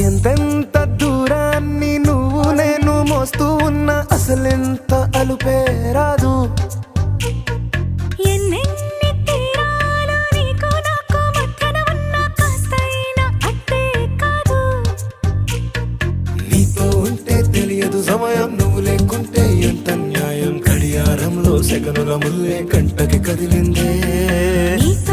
ఎంతెంత దూరాన్ని నువ్వు నేను మోస్తూ ఉన్నా అసలెంత అలుపే రాదు. ఎన్నెన్ని తీరాలు నీకు నాకు మధ్యన ఉన్న కాస్తైనా అట్టే కాదు. నీతో ఉంటే తెలియదు సమయం, నువ్వు లేకుంటే ఎంత న్యాయం. గడియారంలో సెకనుల ముల్లే కంటకి కదిలిందే. నీతో